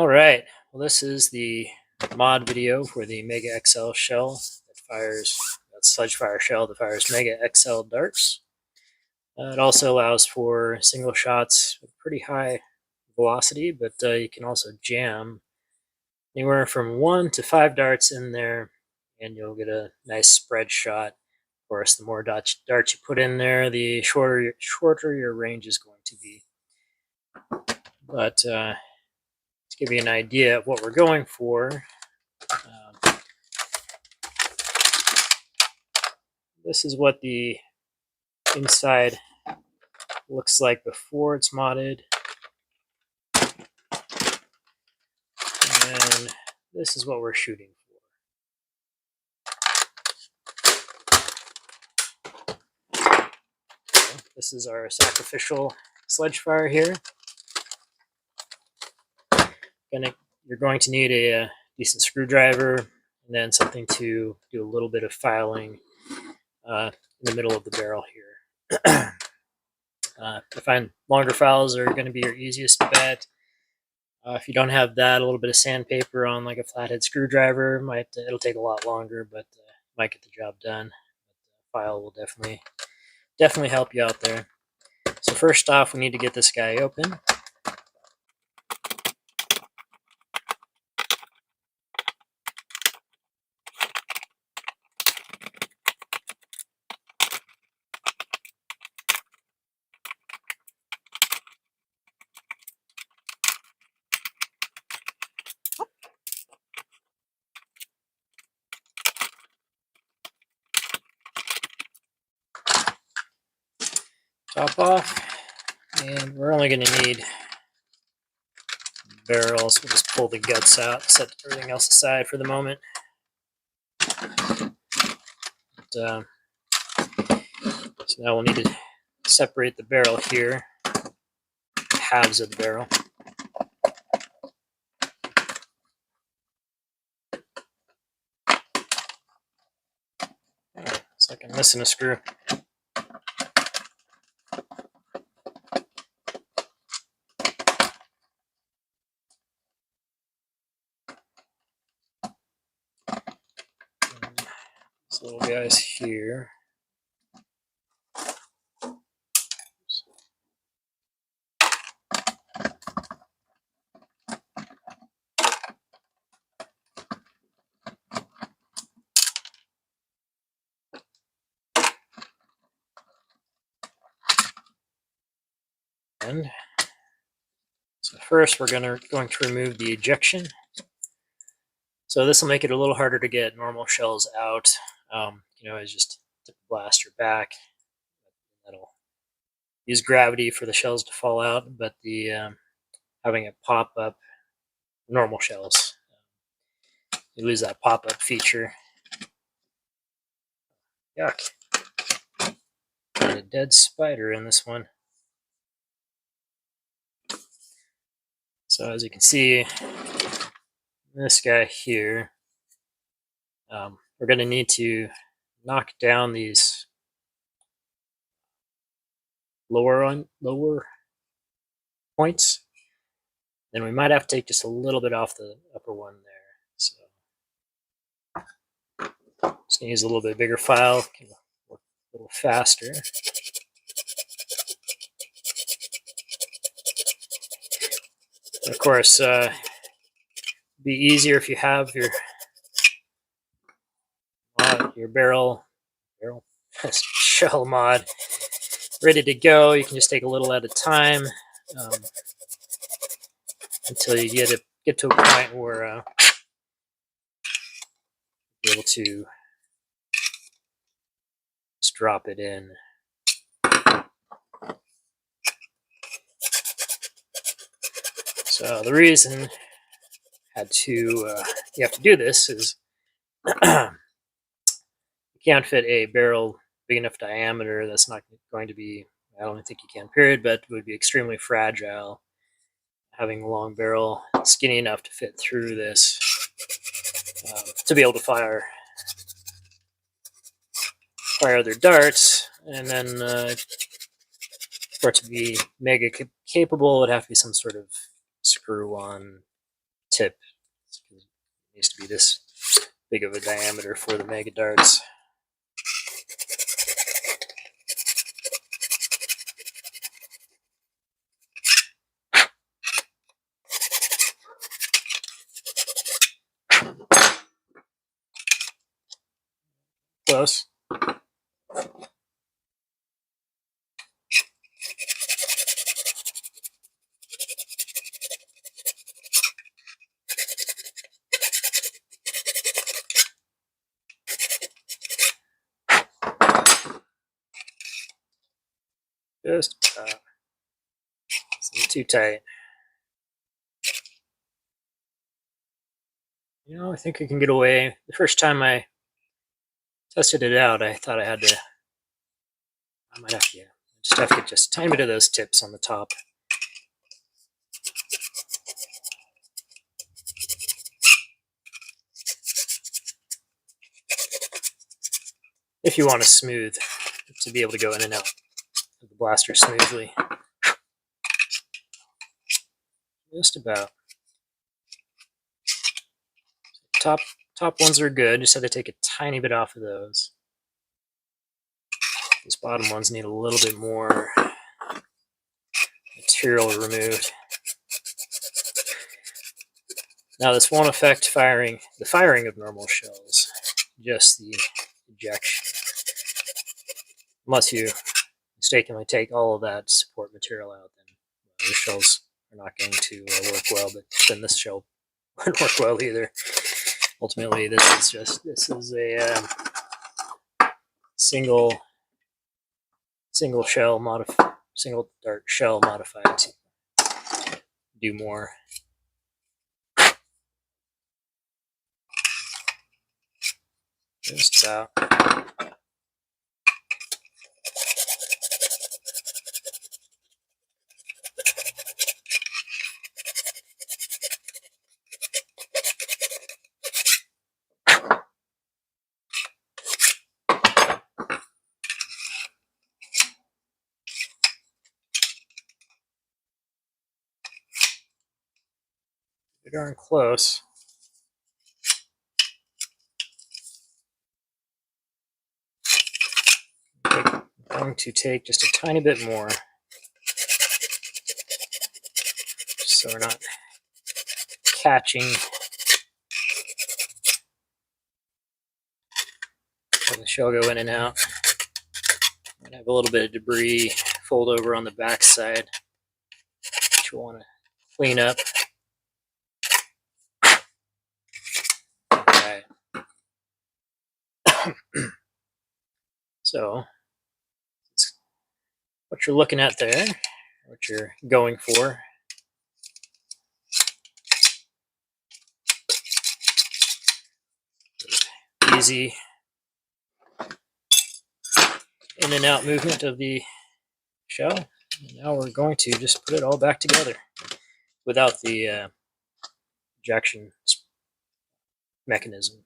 All right, well, this is the mod video for the Mega XL shell that Sledgefire shell that fires Mega XL darts. It also allows for single shots with pretty high velocity, but you can also jam anywhere from 1 to 5 darts in there, and you'll get a nice spread shot. Of course, the more darts you put in there, the shorter your range is going to be. But to give you an idea of what we're going for, this is what the inside looks like before it's modded. And this is what we're shooting for. This is our sacrificial Sledgefire here. You're going to need a decent screwdriver and then something to do a little bit of filing in the middle of the barrel here. I find longer files are going to be your easiest bet. If you don't have that, a little bit of sandpaper on like a flathead screwdriver it'll take a lot longer, but might get the job done. But the file will definitely help you out there. So first off, we need to get this guy open. Top off, and we're only going to need barrels. We'll just pull the guts out, set everything else aside for the moment. So now we'll need to separate the barrel here, the halves of the barrel. It's like I'm missing a screw. These little guys here. And so first we're going to remove the ejection. So this will make it a little harder to get normal shells out. You can always just tip the blaster back. That'll use gravity for the shells to fall out, but the having it pop up normal shells, you lose that pop-up feature. Yuck. Got a dead spider in this one. So as you can see, this guy here, we're going to need to knock down these lower points. Then we might have to take just a little bit off the upper one there. So just going to use a little bit bigger file, can work a little faster. Of course, be easier if you have your barrel shell mod ready to go. You can just take a little at a time until you get to a point where you're able to just drop it in. So the reason you have to do this is you can't fit a barrel big enough diameter that's not going to be, I don't think you can, period, but it would be extremely fragile. Having a long barrel skinny enough to fit through this to be able to fire their darts, and then for it to be mega capable, it would have to be some sort of screw-on tip. It needs to be this big of a diameter for the mega darts. Close. Just it's too tight. You know, I think I can get away. The first time I tested it out, I thought I might have to, yeah, just have to get just a tiny bit of those tips on the top. If you want to smooth, to be able to go in and out of the blaster smoothly. Just about. Top ones are good, just have to take a tiny bit off of those. These bottom ones need a little bit more material removed. Now this won't affect the firing of normal shells, just the ejection. Unless you mistakenly take all of that support material out, then the shells are not going to work well, but then this shell wouldn't work well either. Ultimately, this is a single dart shell modified to do more. Just about. Pretty darn close. I'm going to take just a tiny bit more, so we're not catching. Let the shell go in and out. Might have a little bit of debris fold over on the back side, which we'll want to clean up. Okay. So what you're looking at there, what you're going for, easy in and out movement of the shell. And now we're going to just put it all back together without the ejection mechanism.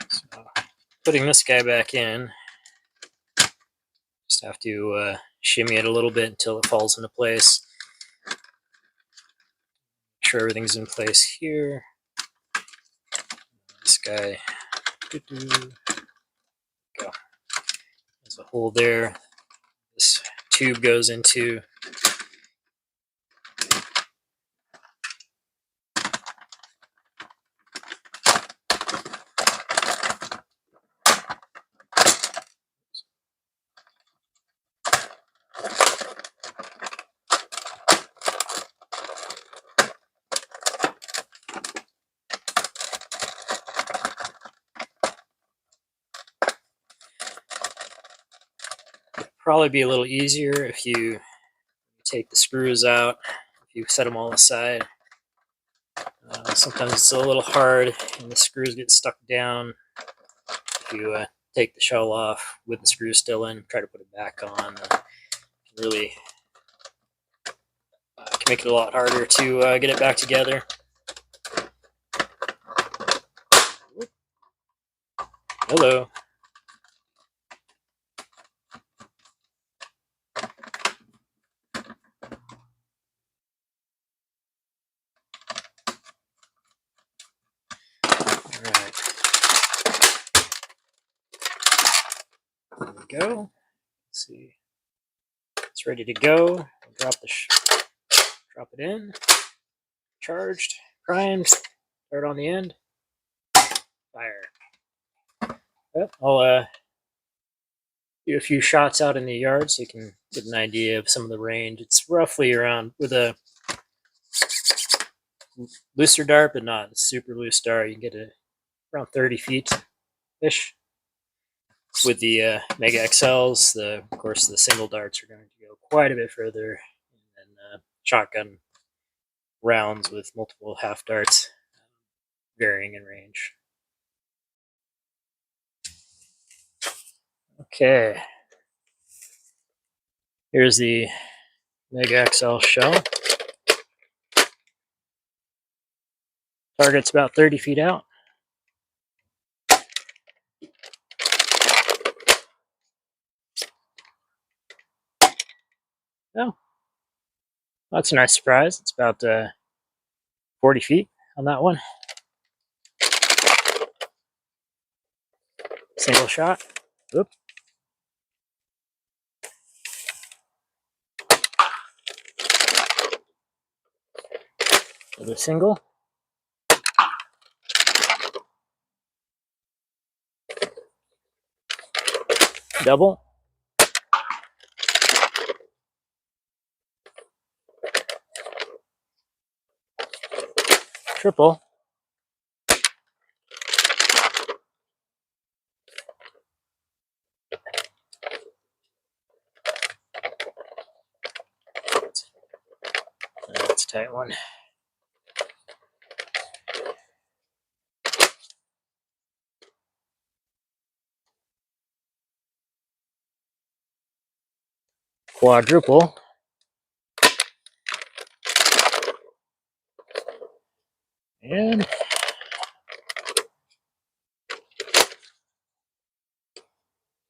So, putting this guy back in, just have to shimmy it a little bit until it falls into place. Make sure everything's in place here. This guy, go. There's a hole there. This tube goes into. probably be a little easier if you take the screws out, if you set them all aside. Sometimes it's a little hard and the screws get stuck down. If you take the shell off with the screws still in, try to put it back on, really can make it a lot harder to get it back together. Hello. Alright. There we go. Let's see. It's ready to go. I'll drop it in. Charged, primed, start on the end. Fire. Yep, I'll do a few shots out in the yard so you can get an idea of some of the range. It's roughly around, with a looser dart, but not super loose dart, you can get around 30 feet-ish. With the Mega XLs, of course, the single darts are going to go quite a bit further, and then shotgun rounds with multiple half darts varying in range. Okay, here's the Mega XL shell. Target's about 30 feet out. Oh, that's a nice surprise. It's about 40 feet on that one. Single shot. Oop. Another single. Double. Triple. That's a tight one. Quadruple. And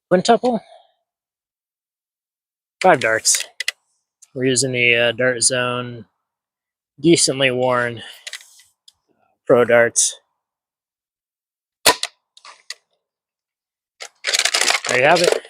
quintuple. 5 darts. We're using the Dart Zone decently worn Pro darts. There you have it.